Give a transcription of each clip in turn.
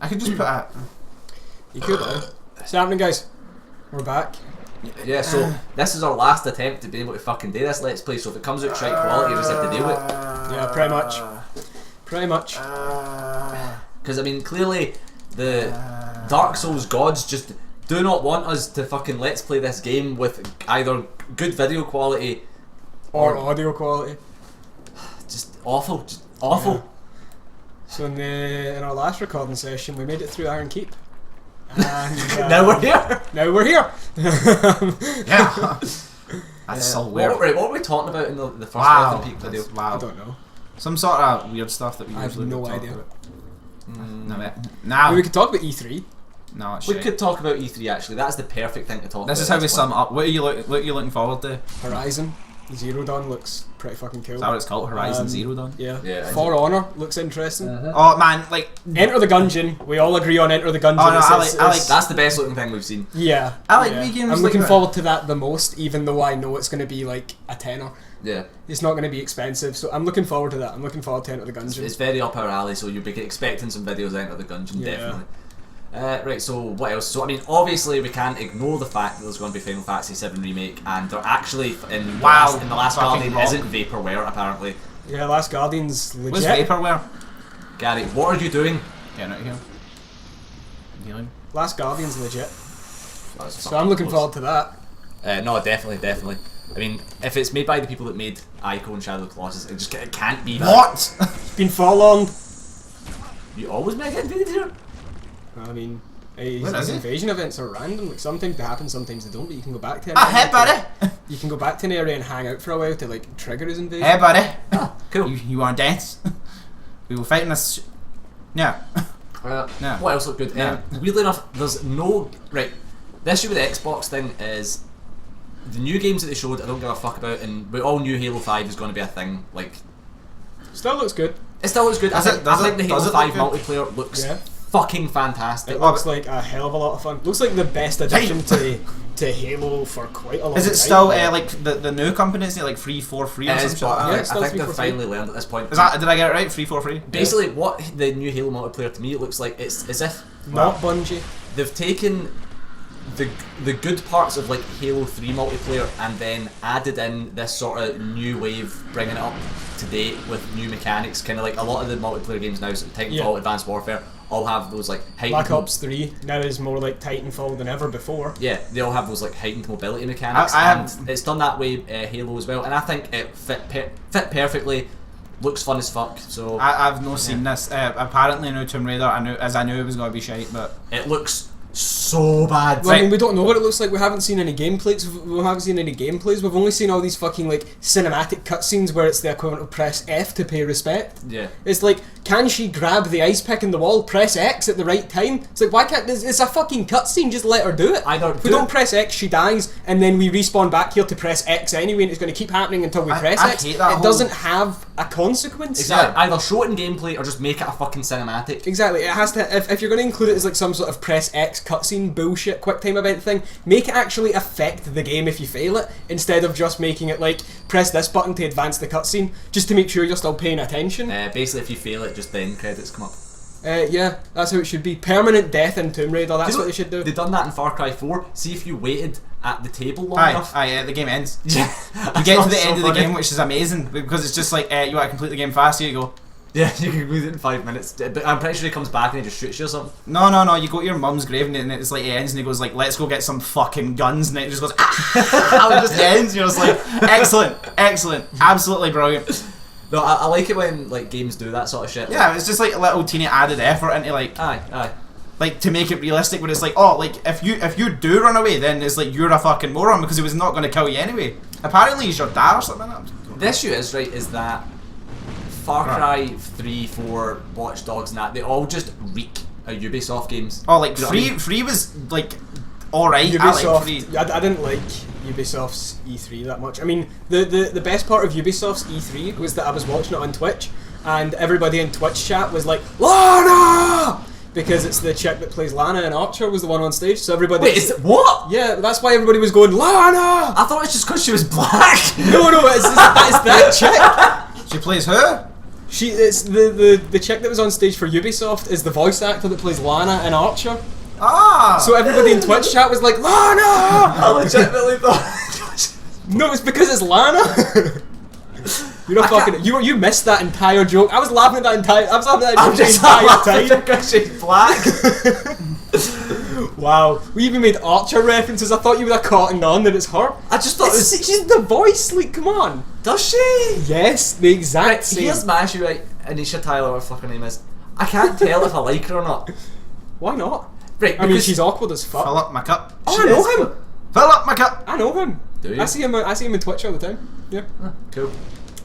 I could just put a... You could, What's happening, guys? We're back. Yeah, so this is our last attempt to be able to fucking do this Let's Play, so if it comes out shite quality, we just have to deal with it. Yeah, pretty much. Pretty much. Because, I mean, clearly the Dark Souls gods just do not want us to fucking Let's Play this game with either good video quality or audio quality. Just awful, just awful. Yeah. So in our last recording session, we made it through Iron Keep. And, Now we're here! Now we're here! Yeah! That's so weird. What were we talking about in the first Iron Peak video? Wow. I don't know. Some sort of weird stuff that we usually have no talk idea. about. No, We could talk about E3. no, it's We shit. could talk about E3 actually, that's the perfect thing to talk about. This is how we sum up. What are you looking forward to? Horizon Zero Dawn looks pretty fucking cool. Is that what it's called? Horizon Zero Dawn? Yeah. Yeah, For Honor looks interesting. Oh man, like... Enter the Gungeon. We all agree on Enter the Gungeon. Oh, no, I like That's the best looking thing we've seen. Yeah. I like yeah. Wii games I'm like looking that. forward to that the most, even though I know it's going to be like a tenner. Yeah. It's not going to be expensive, so I'm looking forward to that. I'm looking forward to Enter the Gungeon. It's very up our alley, so you'll be expecting some videos of Enter the Gungeon, Yeah. definitely. Right, so what else? So I mean, obviously we can't ignore the fact that there's going to be Final Fantasy VII Remake, and they're actually in the Last fucking Guardian rock. isn't vaporware apparently. Yeah, Last Guardian's legit. What's vaporware? Gary, what are you doing? Get out of here. Healing. Last Guardian's legit. That's So I'm looking forward to that. No, definitely. I mean, if it's made by the people that made Ico and Shadow of the Colossus, it can't be bad. What? It's been forewarned. You always make it invaded here? I mean, Where is these it? invasion events are random. Like sometimes they happen, sometimes they don't. But you can go back to an Ah, hey area. buddy! You can go back to an area and hang out for a while to like trigger his invasion. Hey buddy! Cool. You wanna dance? We will fight in this... No. No. What else looked good? No. Weirdly enough, there's no... Right, the issue with the Xbox thing is the new games that they showed I don't give a fuck about, and we all knew Halo 5 is going to be a thing. Like, Still looks good. it still looks good. I think the Halo does it 5 look multiplayer looks Yeah. fucking fantastic. It looks like a hell of a lot of fun. Looks like the best addition to Halo for quite a long time. Is it still like the new company? Is it like 343 or It is, something? but Yeah, it's I still think 3 they've for free. finally learned at this point. Is that, did I get it right? 343? Basically, what the new Halo multiplayer to me it looks like, it's as if Not Bungie. they've taken the good parts of like Halo 3 multiplayer and then added in this sort of new wave, bringing it up to date with new mechanics. Kind of like a lot of the multiplayer games now, so Titanfall, Yeah. Advanced Warfare, all have those like heightened... Black Ops 3 now is more like Titanfall than ever before. Yeah, they all have those like heightened mobility mechanics, I and it's done that way Halo as well, and I think it fit perfectly. Looks fun as fuck. So I've not seen this. Apparently, no Tomb Raider. I knew it was going to be shite, but it looks so bad. Well, I mean, we don't know what it looks like. We haven't seen any gameplays. We haven't seen any gameplays. We've only seen all these fucking like cinematic cutscenes where it's the equivalent of press F to pay respect. Yeah. It's like, can she grab the ice pick in the wall, press X at the right time? It's like, why can't this? It's a fucking cutscene. Just let her do it. If we don't press X, she dies, and then we respawn back here to press X anyway, and it's going to keep happening until we press I X. hate that It whole- doesn't have a consequence. Exactly. Either show it in gameplay or just make it a fucking cinematic. Exactly, it has to. If you're going to include it as like some sort of press X cutscene bullshit quick time event thing, make it actually affect the game if you fail it, instead of just making it like press this button to advance the cutscene, just to make sure you're still paying attention. Basically, if you fail it, just the end credits come up. Yeah, that's how it should be. Permanent death in Tomb Raider. That's what they should do. They've done that in Far Cry 4. See if you waited at the table long enough. the game ends. Yeah, You get to the end of the game, which is amazing because it's just like you want to complete the game fast. Here you go. Yeah, you can complete it in 5 minutes. But I'm pretty sure he comes back and he just shoots you or something. No. You go to your mum's grave and it's like it ends and he goes like, "Let's go get some fucking guns," and it just goes, and it just ends. You're just like, excellent, absolutely brilliant. No, I like it when like games do that sort of shit. Yeah, it's just like a little teeny added effort into like. Aye. Like to make it realistic, but it's like, oh, like if you do run away, then it's like you're a fucking moron because he was not going to kill you anyway. Apparently, he's your dad or something. The issue is is that Far Cry 3, 4, Watch Dogs, and that they all just reek of Ubisoft games. Oh, like You know what I mean? free was like alright. Ubisoft, I like free. I didn't like Ubisoft's E3 that much. I mean, the best part of Ubisoft's E3 was that I was watching it on Twitch, and everybody in Twitch chat was like, Lana! Because it's the chick that plays Lana in Archer was the one on stage, so everybody... Wait, is it what? Yeah, that's why everybody was going, Lana! I thought it was just because she was black. No, it's that chick! She plays her. It's the chick that was on stage for Ubisoft is the voice actor that plays Lana in Archer. Ah! So everybody in Twitch chat was like, Lana! I legitimately thought. No, it's because it's Lana. You're not fucking. You missed that entire joke. I was laughing at that entire. I was laughing at that joke the entire time. Because she's black. Wow. We even made Archer references. I thought you would have cottoned on that it's her. I just thought She's the voice. Like, come on. Does she? Yes, the exact Right, same. here's my issue, right? Anisha Tyler, what her fucking name is. I can't tell if I like her or not. Why not? Right, I mean, she's awkward as fuck. Fill up my cup. Oh, I know him. Fill up my cup. I know him. Do you? I see him in Twitch all the time. Yeah. Cool.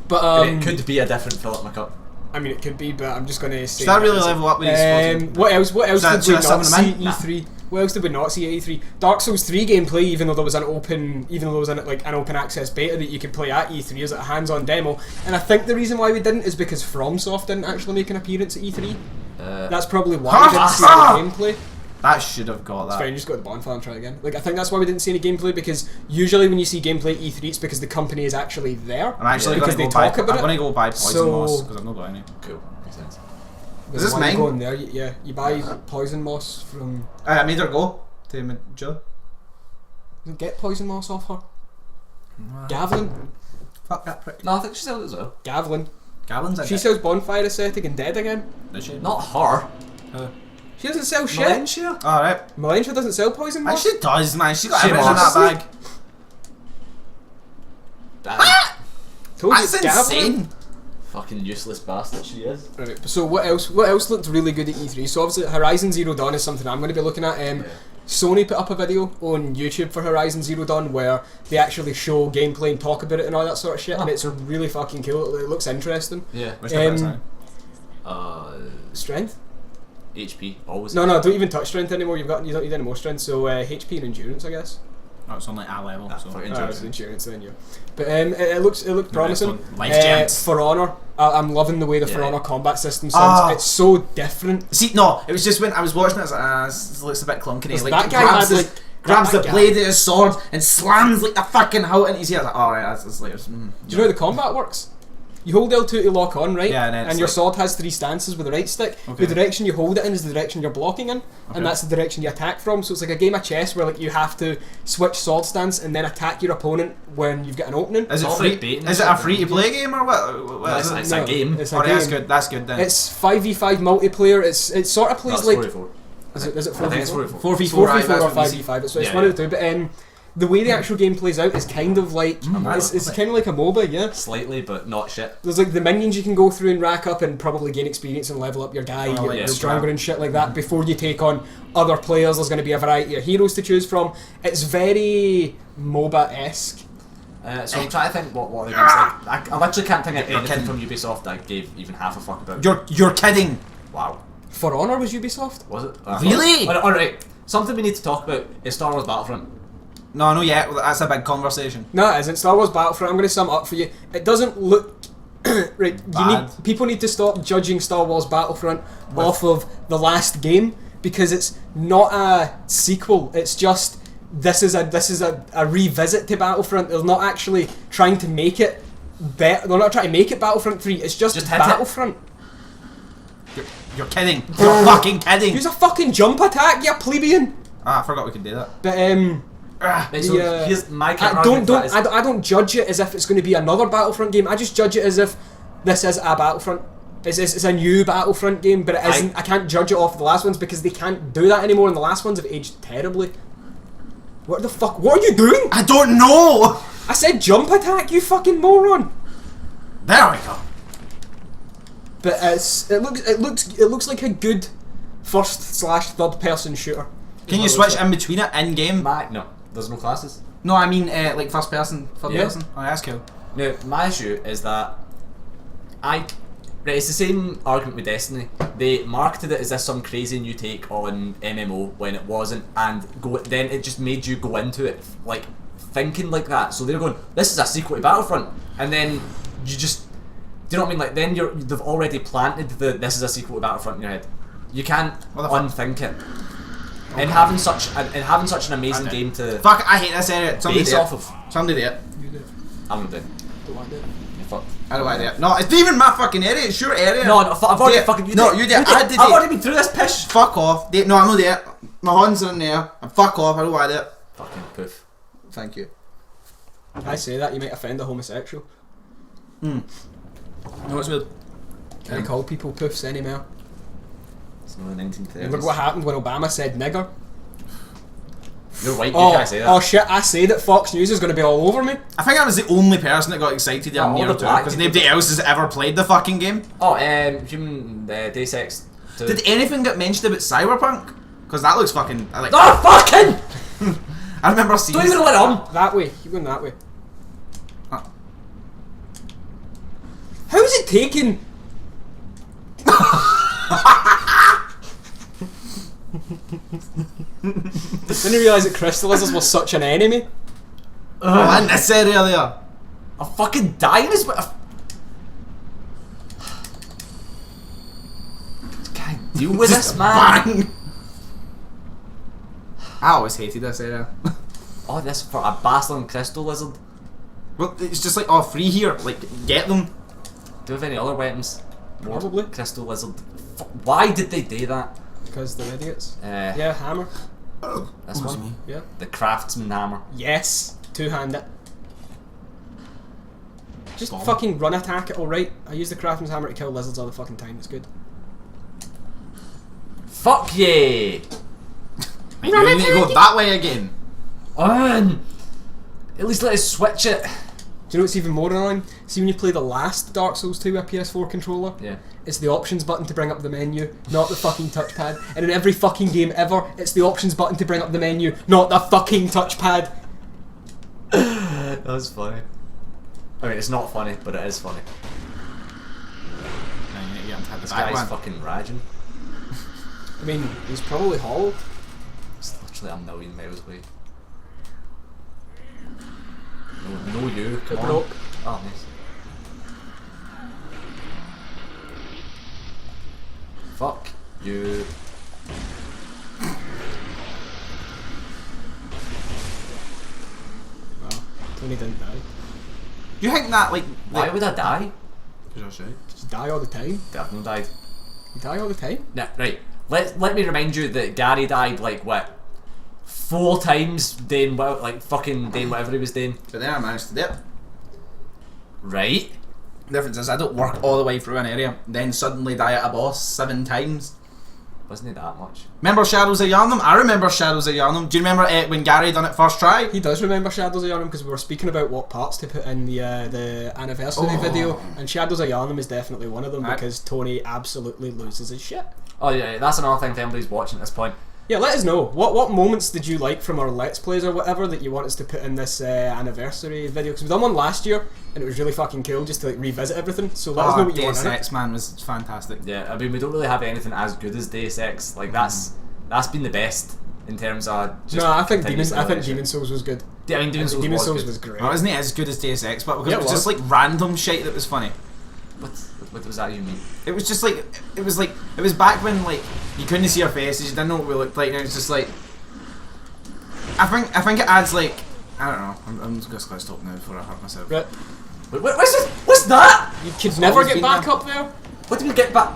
But It could be a different Philip McCup. I mean, it could be, but I'm just going to say. Should I really level up with these? What else? What else did we not see at Nah. E3? What else did we not see at E3? Dark Souls 3 gameplay, even though there was an open access beta that you could play at E3 as a hands-on demo, and I think the reason why we didn't is because FromSoft didn't actually make an appearance at E3. That's probably why we didn't see any gameplay. That should have got It's that. fine, just go to the bonfire and try again. Like, I think that's why we didn't see any gameplay, because usually when you see gameplay at E3, it's because the company is actually there. I'm actually because going they to go talk buy. about I'm it. going to go buy Poison So- Moss because I've not got any. Cool. Makes sense. Is this Why you mine? go in there? Yeah, you buy poison moss from. I made her go to Madrid. Get poison moss off her. Gavlin. Fuck that prick. No, I think she sold it as well. Gavlin. Gavlin's a She dick. sells bonfire aesthetic and dead again. Does she? Not her. She doesn't sell shit. Valencia? Alright. Melantra doesn't sell poison And moss. she does, man. She got She everything in that must. bag. That Told you That's it's Gavlin. insane. fucking useless bastard she is. Right, so what else? What else looked really good at E3? So obviously Horizon Zero Dawn is something I'm going to be looking at. Sony put up a video on YouTube for Horizon Zero Dawn where they actually show gameplay and talk about it and all that sort of shit, and it's really fucking cool. It looks interesting. Yeah. Which one is that? Strength? HP. Always. No, don't even touch strength anymore. You don't need any more strength. So HP and endurance, I guess. Oh, it's on like A level. So. fucking It's endurance then, yeah. But it looks promising. Life gems. For Honor, I'm loving the way the For Yeah. Honor combat system sounds. Ah. It's so different. See, no, it was just when I was watching it, I was like, this looks a bit clunky. Because Like, that guy grabs, had, his, like, grabs that the guy- blade of his sword and slams like the fucking hoe into his ear. I was like, alright, that's like. Do you know how the combat works? You hold L2 to lock on, right? Yeah, and then it's your like- sword has 3 stances with the right stick. Okay. The direction you hold it in is the direction you're blocking in, Okay. and that's the direction you attack from. So it's like a game of chess where like you have to switch sword stance and then attack your opponent when you've got an opening. Is it all free? like baiting Is it and a stuff. free to play game or what? No, is it? it's a game. It's a Alright, game. that's good. That's good then. It's 5v5 multiplayer. It sort of plays That's like 44. is it I think it's 4v4? 44. 4v4, 4v4 or right, that's 5v5. It's Yeah, one yeah. of the two. But the way the actual game plays out is kind of like it's kind of like a MOBA, yeah. Slightly, but not shit. There's like the minions you can go through and rack up and probably gain experience and level up your guy, Oh, you're yeah, stronger crap. and shit like that before you take on other players. There's going to be a variety of heroes to choose from. It's very MOBA-esque. So I'm trying to think what the game's like. I literally can't think of anything from Ubisoft that I gave even half a fuck about. You're kidding. Wow. For Honor was Ubisoft? Was it? Really? Alright. Something we need to talk about is Star Wars Battlefront. No, no, yet. That's a big conversation. No, it isn't. Star Wars Battlefront, I'm going to sum it up for you. It doesn't look... right, Bad. people need to stop judging Star Wars Battlefront off of the last game, because it's not a sequel. It's just... This is a revisit to Battlefront. They're not actually trying to make it better. They're not trying to make it Battlefront 3. It's just Just hit it. Battlefront. You're kidding. You're fucking kidding. Use a fucking jump attack, you plebeian. I forgot we could do that. But Right, so Yeah. here's my I counter-argument to that is- I don't judge it as if it's going to be another Battlefront game. I just judge it as if this is a Battlefront. It's a new Battlefront game, but it isn't. I can't judge it off the last ones because they can't do that anymore, and the last ones have aged terribly. What the fuck? What are you doing? I don't know. I said jump attack, you fucking moron. There we go. But it looks like a good first/third person shooter. Can you switch in between it in game? No, there's no classes. No, I mean like first person, third Yeah. person. Oh, that's cool. Now, my issue is that it's the same argument with Destiny. They marketed it as this some crazy new take on MMO when it wasn't, and then it just made you go into it like thinking like that. So they're going, this is a sequel to Battlefront, and then you just, do you know what I mean? Like then they've already planted this is a sequel to Battlefront in your head. You can't What the fuck? unthink it. And having such an amazing Okay. game to Fuck, I hate this area. Somebody base do it. off of, Somebody do it. I'm gonna do. Don't want to do it. You're fucked. I don't like that. No, it's not even my fucking area. It's your area. No, I've already fucking. You no, did. you did. I did. I've already been through this pish. Fuck off. No, I'm not there. My horns are in there. And fuck off. I don't like that. Fucking poof. Thank you. If I say that, you might offend a homosexual. No, it's weird. Can't call people poofs anymore. It's not the 1930s. And look what happened when Obama said nigger. You're white, you can't say that. Oh shit, I say that Fox News is going to be all over me. I think I was the only person that got excited Oh, near all the to black because people. nobody else has ever played the fucking game. Oh, human day sex. Did anything get mentioned about Cyberpunk? Because that looks fucking. I like. Oh, fucking! I remember seeing. Don't even let on! That way, keep going that way. Huh. How is it taking? Didn't realise that crystal lizards were such an enemy. Oh, in this area there. I'm fucking dying as well. Can't deal with this, man. Bang! I always hated this area. Oh, this for a bastard crystal lizard. Well, it's just like, oh, free here. Like, get them. Do we have any other weapons? More Probably. Crystal lizard. Why did they do that? Because they're idiots. Yeah. Yeah, hammer. This Almost one. me. Yeah. The craftsman hammer. Yes. Two-handed. Just Bomb. fucking run attack it, alright? I use the craftsman's hammer to kill lizards all the fucking time, it's good. Fuck yeah! You need to go that way again. On! At least let us switch it. Do you know what's even more annoying? See when you play the last Dark Souls 2 with a PS4 controller? Yeah. It's the options button to bring up the menu, not the fucking touchpad. And in every fucking game ever, it's the options button to bring up the menu, not the fucking touchpad. That was funny. I mean, it's not funny, but it is funny. Now you need to get him to hit the This back guy's one. fucking raging. I mean, he's probably hollow. It's literally a million miles away. No, you. Come on. Broke. Oh, nice. Fuck you. Well, Tony didn't die. You think that, like. Why would I die? Because you're Did you die all the time? Devin died. You die all the time? Nah, right. Let me remind you that Gary died like what? 4 times doing what, like fucking doing whatever he was doing. But then I managed to do it. Right? The difference is I don't work all the way through an area, then suddenly die at a boss 7 times. Wasn't it that much? Remember Shadows of Yharnam? I remember Shadows of Yharnam. Do you remember when Gary done it first try? He does remember Shadows of Yharnam because we were speaking about what parts to put in the anniversary video, and Shadows of Yharnam is definitely one of them Right. because Tony absolutely loses his shit. Oh yeah, that's another thing for anybody's watching at this point. Yeah, let us know. What moments did you like from our Let's Plays or whatever that you want us to put in this anniversary video? Because we done one last year and it was really fucking cool just to like revisit everything. So let us know what you want Deus in it. Ex, man, was fantastic. Yeah, I mean we don't really have anything as good as Deus Ex. Like that's been the best in terms of. Just No, I think continuous Demon relationship. Souls was good. Yeah, I mean Demon Souls, Demon was, Souls good. was great. Well, isn't it as good as Deus Ex? But because Yeah, it it was just was. like random shit that was funny. What was that you mean? It was just like it was back when like you couldn't see our faces, you didn't know what we looked like, and it's just like I think it adds like I don't know. I'm just gonna stop now before I hurt myself. Right. Wait, what's this? What's that? You could never always get been back there. up there. What did we get back?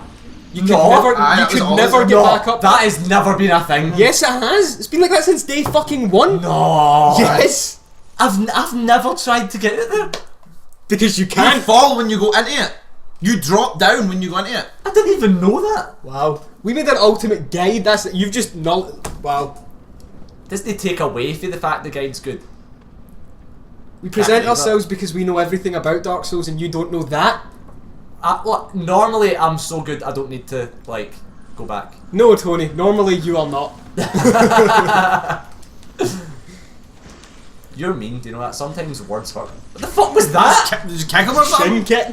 You could No. never, Aye, you it was could always never there. get No, back up. that has never been a thing. Yes, it has. It's been like that since day fucking 1. No. Yes. I've never tried to get it there. Because you You can't. fall when you go into it. You drop down when you go into it. I didn't even know that. Wow. We made an ultimate guide. That's you've just null. Wow. Doesn't it take away from the fact the guide's good? We present believe ourselves because we know everything about Dark Souls and you don't know that. Look, normally I'm so good I don't need to like go back. No, Tony. Normally you are not. You're mean, do you know that? Sometimes words hurt. What the fuck was that? Did you kick him or Shin something? kick.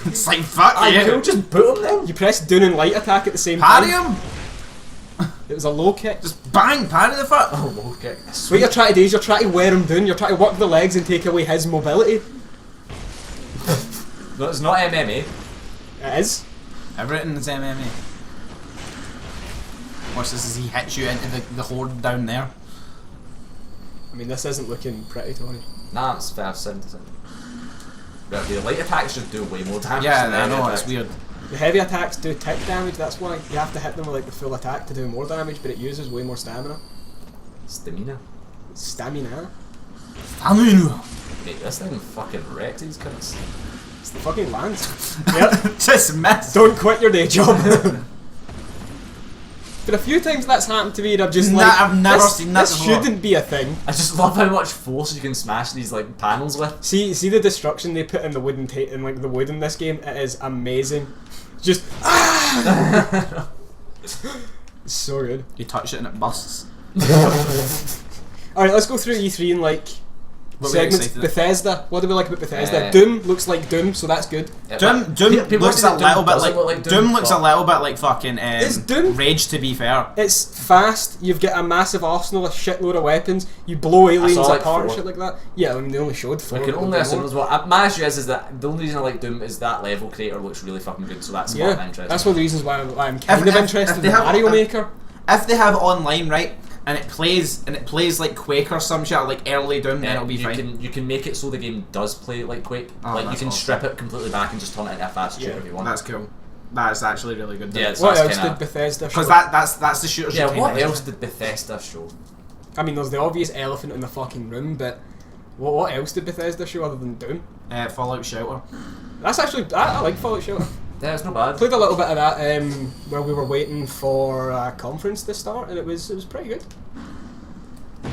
It's like fuck I yeah. could just boot him then. You press down and light attack at the same Parry time. him. It was a low kick. Just bang, parry the foot. Oh, okay. What you're trying to do is you're trying to wear him down. You're trying to work the legs and take away his mobility. No, it's not MMA. It is. Everything is MMA. Watch this as he hits you into the horde down there. I mean, this isn't looking pretty, Tony. Nah, it's fair. 70. The light attacks just do way more damage. Yeah, than the I heavy know, attacks. it's weird. The heavy attacks do tick damage, that's why you have to hit them with like the full attack to do more damage, but it uses way more stamina. Stamina. Stamina? Stamina! Mate, this thing fucking wrecked these cunts. It's the fucking Lance. Yep. Just missed! Don't quit your day job. But a few times that's happened to me and I'm just like, I've never this, seen that this before. shouldn't be a thing. I just love how much force you can smash these like panels with. See the destruction they put in the wooden in like the wood in this game. It is amazing. Just it's so good. You touch it and it busts. All right, let's go through E3 and like What were you segments. excited Bethesda. What do we like about Bethesda? Doom looks like Doom, so that's good. Doom People looks say a that little bit doesn't like look like Doom looks a but- little bit like fucking It's Doom. Rage, to be fair. It's fast. You've got a massive arsenal, a shitload of weapons. You blow aliens like apart and 4. shit like that. Yeah, I mean they only showed 4. I can only assume as well. My issue is that the only reason I like Doom is that level creator looks really fucking good, so that's what I'm interested. That's one of the reasons why I'm kind If- of if interested they in have- Mario if- Maker. If they have online, right, and it plays like Quake or some shit, like early Doom, then it'll be fine. You can make it so the game does play like Quake. Oh, like you that's can awesome. strip it completely back and just turn it into a fast shooter Yeah, if you want. That's cool. That's actually really good. Yeah, so What that's else kinda- did Bethesda show? Because that's the shooters. Yeah, you what came else with. did Bethesda show? I mean, there's the obvious elephant in the fucking room, but what else did Bethesda show other than Doom? Fallout Shelter. That's actually I like Fallout Shelter. Yeah, it's not bad. Played a little bit of that while we were waiting for a conference to start, and it was pretty good.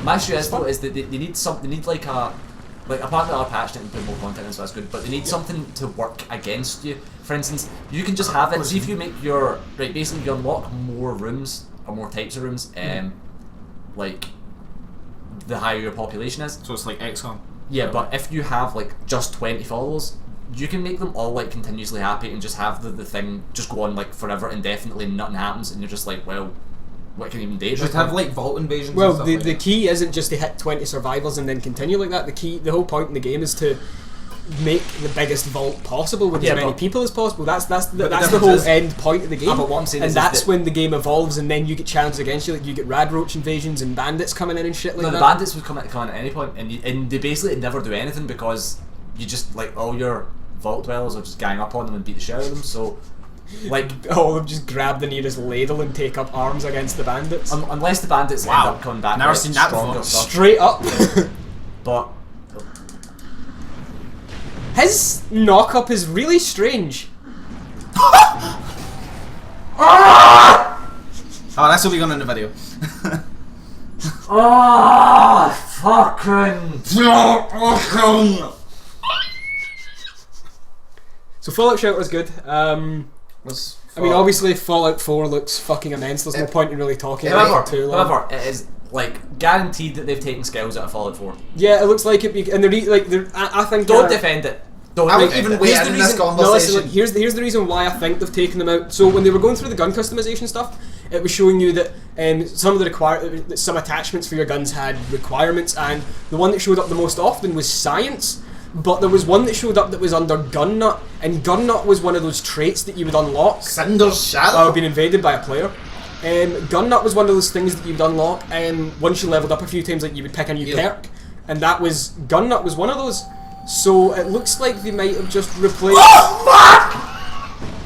My issue is though is that they need something. They need like apart from our patch and put more content in, so that's good. But they need something to work against you. For instance, you can just have it. See if you make your right. Basically, you unlock more rooms or more types of rooms. Like the higher your population is. So it's like XCOM. Yeah, but if you have like just 20 followers, you can make them all like continuously happy and just have the thing just go on like forever indefinitely and nothing happens and you're just like, well, what can you even do? Just have like vault invasions. Well, and stuff the like the that. key isn't just to hit 20 survivals and then continue like that. The whole point in the game is to make the biggest vault possible with Yeah, as many but- people as possible. That's the difference whole is- end point of the game. but what I'm saying and is that's that- when the game evolves, and then you get challenges against you. Like you get radroach invasions and bandits coming in and shit like No, that. the bandits would come in at any point, and they basically never do anything because you just like all your vault dwellers will just gang up on them and beat the shit out of them. So, like, All of them just grab the nearest ladle and take up arms against the bandits. unless the bandits end up coming back, Never with seen that stronger before. stuff. Straight up. But His knock-up is really strange. Oh, that's what we got in the video. fucking. So Fallout Shelter is good. I mean, obviously Fallout 4 looks fucking immense. There's no point in really talking about it too long. However, it is like guaranteed that they've taken skills out of Fallout 4. Yeah, it looks like it. And I think Don't defend it. Don't I would defend even it. wait Here's the in this reason- conversation. No, listen, look, here's the reason why I think they've taken them out. So when they were going through the gun customization stuff, it was showing you that some of the some attachments for your guns had requirements, and the one that showed up the most often was science. But there was one that showed up that was under gun nut, and gun nut was one of those traits that you would unlock. Cinder's shadow. Being invaded by a player. Gun nut was one of those things that you would unlock, once you leveled up a few times, like you would pick a new perk, and that was gun nut was one of those. So it looks like they might have just replaced.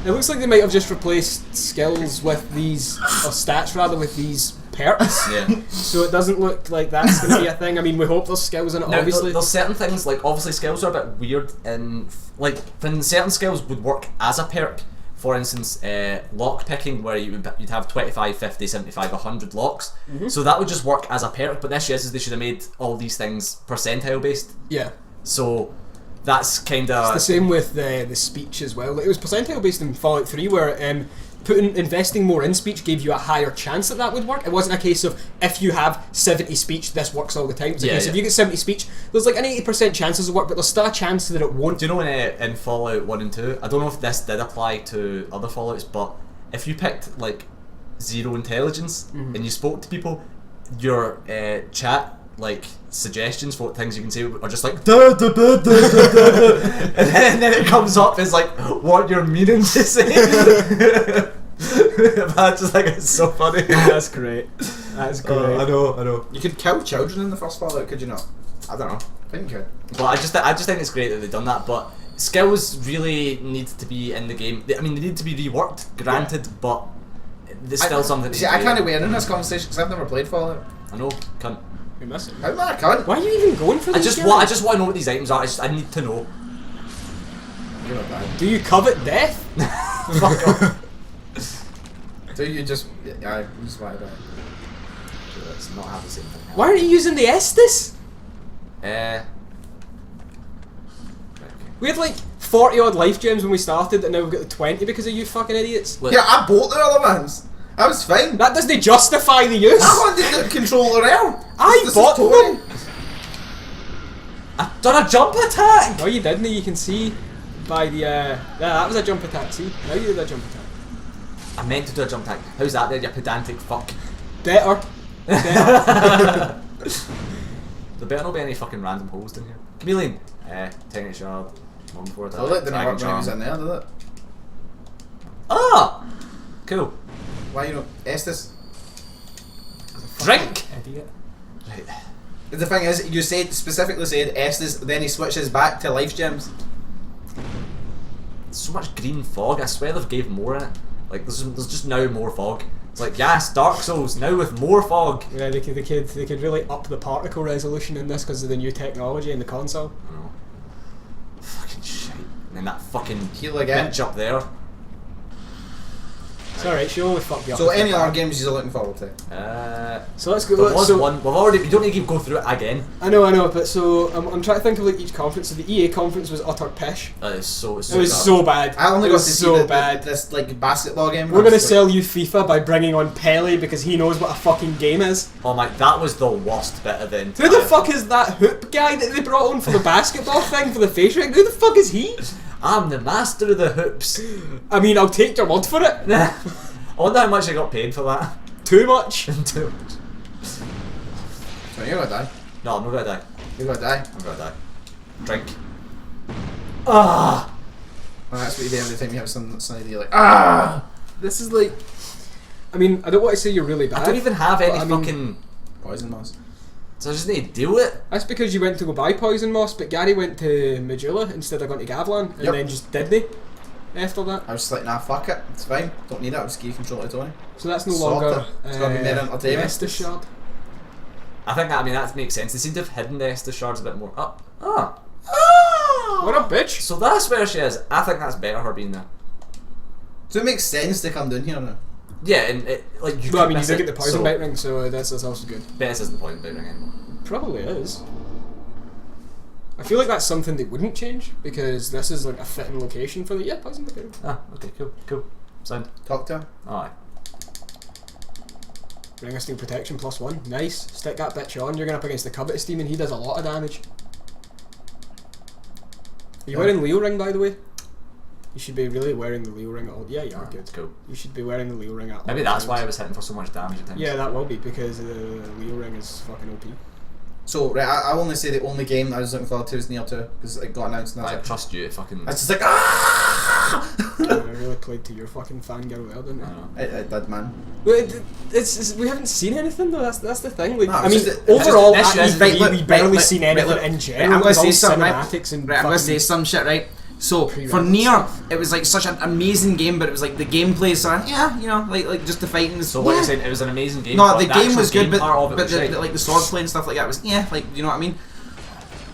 It looks like they might have just replaced skills with these, or stats rather, with these perks. Yeah. So it doesn't look like that's going to be a thing. I mean, we hope there's skills in it, Now, obviously. there's certain things, like obviously skills are a bit weird, and like certain skills would work as a perk. For instance, lock picking, where you'd have 25, 50, 75, 100 locks. So that would just work as a perk, but the issue is they should have made all these things percentile based. Yeah. So that's kind It's the of... same with the speech as well. Like, it was percentile based in Fallout 3 where investing more in speech gave you a higher chance that would work. It wasn't a case of if you have 70 speech, this works all the time. It's a case if you get 70 speech, there's like an 80% chances of work, but there's still a chance that it won't. Do you know in Fallout 1 and 2, I don't know if this did apply to other Fallouts, but if you picked like 0 intelligence and you spoke to people, your chat like suggestions for what things you can say are just like da, da, da, da, da, da. and then it comes up as like what you're meaning to say. I just think it's so funny. That's great. That's great. I know. You could kill children in the first Fallout, could you not? I don't know. I think you could. But I just think it's great that they've done that. But skills really need to be in the game. I mean, they need to be reworked, granted, but there's still something. See, I can't win in this conversation because I've never played Fallout. I know, cunt. You're missing. How am I a cunt? Why are you even going for I these? just want to know what these items are. I need to know. You're not bad. Do you covet death? Fuck off. Do you just... Yeah, I just want to die. Let's not have the same thing. Why aren't you using the Estus? Right, okay. We had like 40 odd life gems when we started, and now we've got the 20 because of you fucking idiots. Look, Yeah, I bought the other ones. I was fine. That doesn't justify the use. I wanted the controller out. I This is bought Tony. them. I've done a jump attack! No, you didn't. You can see by the. Yeah, that was a jump attack. See, now you did a jump attack. I meant to do a jump attack. How's that there, you pedantic fuck? Better. Better. There better not be any fucking random holes in here. Chameleon. Technic shard. One before attack. I like the Dragon network when I was charm. in there, did it? Ah! Cool. Why you don't... Estes? Drink! Idiot. Right. The thing is, you specifically said Estes, then he switches back to life gems. So much green fog. I swear they've gave more in it. Like there's just now more fog. It's like yes, Dark Souls now with more fog. Yeah, they could really up the particle resolution in this because of the new technology in the console. I know. Fucking shit. And then that fucking Heal again. bitch up there. It's alright, she only fucked you up. So any other games you're looking forward to? So let's go. There was so, one. We've already. We don't need to go through it again. I know, but so I'm trying to think of like each conference. So the EA conference was utter pish. It's so. It was so bad. I only it got was to see so bad. this like basketball game. We're gonna sell you FIFA by bringing on Pele because he knows what a fucking game is. Oh my! That was the worst bit of the entire. Who the fuck is that hoop guy that they brought on for the basketball thing for the face rig? Who the fuck is he? I'm the master of the hoops. I mean, I'll take your word for it. I wonder how much I got paid for that. Too much. Too much. So you're gonna die. No, I'm not gonna die. You're gonna die. I'm gonna die. Drink. Ah. Well, that's what you do every time you have some idea. You're like, ah! This is like. I mean, I don't want to say you're really bad. I don't even have any but I mean, fucking. Poison moss. So I just need to deal with it. That's because you went to go buy Poison Moss, but Gary went to Majula instead of going to Gavlan, and Yep. then just didn't he? After that. I was just like, nah, fuck it. It's fine. Don't need it. I'll just give control to Tony. So that's no Sort longer. it. It's gotta be made entertainment. Estus Shard. I think that. I mean that makes sense. They seem to have hidden the Estus shards a bit more. Ah. What a bitch! So that's where she is. I think that's better her being there. So it makes sense to come down here now. Yeah, and it, like you. Well, I could mean, you miss did it, get the Poison so Bite Ring, so that's also good. Bess isn't the point about ring anymore. Probably is. I feel like that's something they wouldn't change because this is like a fitting location for the Poison Bite Ring. Ah, okay, cool. Sound. Talk to him. Aye. Ring of Steel Protection +1. Nice. Stick that bitch on. You're going up against the Covet Steam and he does a lot of damage. Are you wearing Leo Ring, by the way? You should be really wearing the Leo Ring at all. Yeah, you are good. Cool. You should be wearing the Leo Ring at all Maybe that's why I times. was hitting for so much damage at times. Yeah, that will be because the Leo Ring is fucking OP. So, right, I'll only say the only game I was looking forward to was Nier 2, because it got announced and I I was like, trust you. Fucking. it's just like, ah! I really played to your fucking fangirl there, didn't I I? know. It did, man. But it's we haven't seen anything though. That's the thing. Like, No, I mean, it's just- overall, it's at just- E3, right, look, we barely right, seen right, anything look, in right, general. I'm It gonna was all say something, right? cinematics and Right, I'm gonna fucking- say some shit, right? So, for Pre-rendered Nier, stuff. it was like such an amazing game, but it was like the gameplay sort of, yeah, you know, like just the fighting. So like I said, it was an amazing game. No, but the game actual was good, but, part of it but was the, shite. like the sword play and stuff like that was, yeah, like, you know what I mean?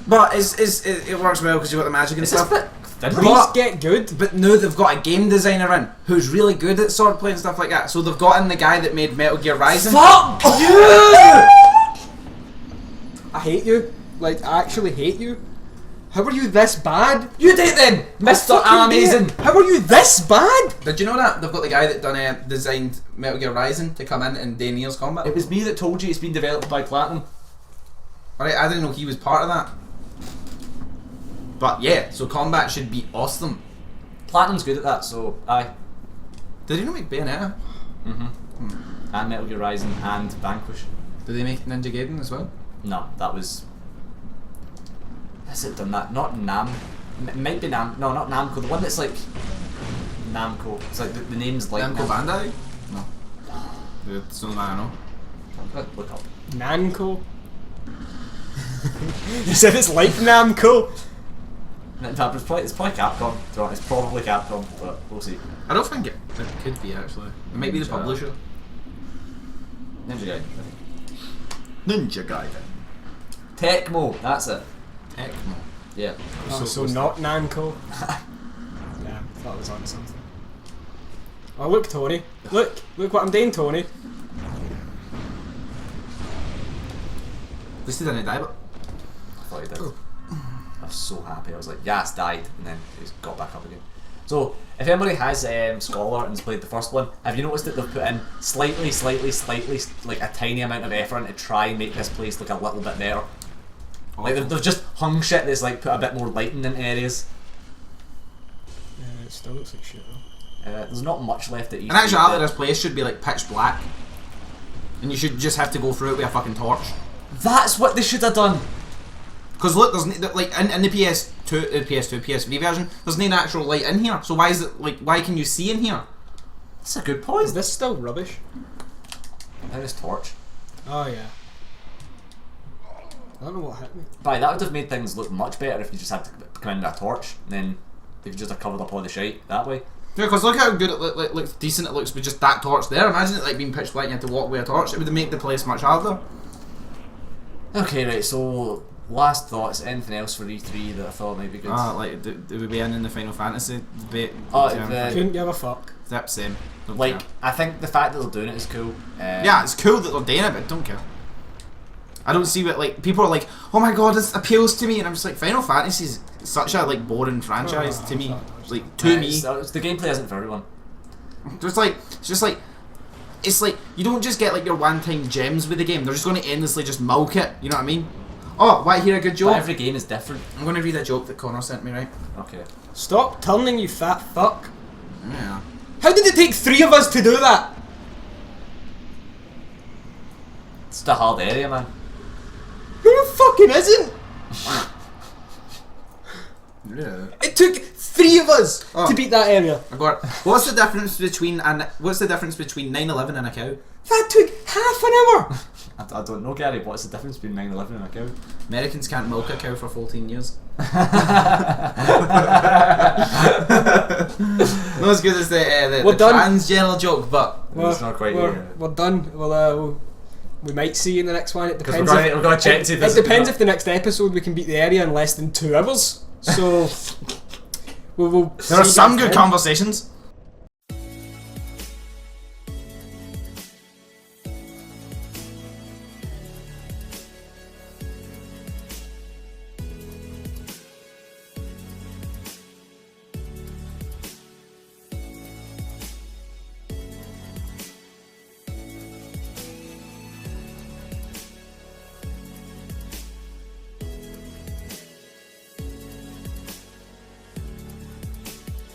But it works well because you've got the magic and It's just stuff. a bit thin. Please get good. But now they've got a game designer in who's really good at swordplay and stuff like that. So they've got in the guy that made Metal Gear Rising. Fuck you! I hate you. Like, I actually hate you. How are you this bad? You did it then, Mister Fucking I'm amazing. idiot. How are you this bad? Did you know that they've got the guy that designed Metal Gear Rising to come in and do Nier's combat? It was me that told you it's been developed by Platinum. Alright, I didn't know he was part of that. But yeah, so combat should be awesome. Platinum's good at that, so aye. Did he not make Bayonetta? And Metal Gear Rising and Vanquish. Did they make Ninja Gaiden as well? No, that was. Has it done that? Not Nam. It might be Nam. No, not Namco. The one that's like Namco. It's like the name's like Namco Nam- Bandai? No. It's not that I know. Look up. Namco. You said it's like Namco. It's probably Capcom. It's probably Capcom, but we'll see. I don't think it could be actually. It might be the publisher. Ninja Gaiden. Ninja Gaiden. Tecmo, that's it. Tecmo. Yeah. Oh, so not Namco. Yeah, thought I was on something. Oh look, Tony. Look what I'm doing, Tony. This didn't die, but I thought he did. I was so happy. I was like, yes, died, and then he's got back up again. So, if anybody has Scholar and has played the first one, have you noticed that they've put in slightly, like a tiny amount of effort in to try and make this place look a little bit better? Like they've just hung shit that's like put a bit more lighting in areas. Yeah, it still looks like shit though. There's not much left at each. in actuality, this place should be like pitch black, and you should just have to go through it with a fucking torch. That's what they should have done. Because look, there's like in the PS3 version, there's no natural light in here. So why is it like? Why can you see in here? That's a good point. Is this still rubbish? I think it's torch. Oh yeah. I don't know what hit me. But that would have made things look much better if you just had to come in with a torch, and then they could just have covered up all the shite that way. Yeah, because look how good it looks decent it looks with just that torch there. Imagine it like being pitch black and you had to walk with a torch. It would make the place much harder. Okay, right. So last thoughts. Anything else for E3 that I thought might be good? Like it would be in the Final Fantasy debate. Couldn't give a fuck. That same. Don't like care. I think the fact that they're doing it is cool. Yeah, it's cool that they're doing it, but don't care. I don't see what like people are like. Oh my god, this appeals to me, and I'm just like Final Fantasy is such a like boring franchise to me. Like to me, the gameplay isn't for everyone. it's like you don't just get like your one-time gems with the game. They're just going to endlessly just milk it. You know what I mean? Oh, want to hear a good joke? But every game is different. I'm going to read a joke that Connor sent me. Right? Okay. Stop turning, you fat fuck. Yeah. How did it take 3 of us to do that? It's the hard area, man. No, it fucking isn't. Yeah. It took 3 of us to beat that area. I got it. What's the difference between 9/11 and a cow? That took half an hour. I don't know, Gary. What's the difference between 9/11 and a cow? Americans can't milk a cow for 14 years. Not as good as the transgender joke, but It's not quite we're done. We might see you in the next one. It because depends. we're going to check to see if It depends if the next episode we can beat the area in less than 2 hours. So we will. there are see some that good then. conversations.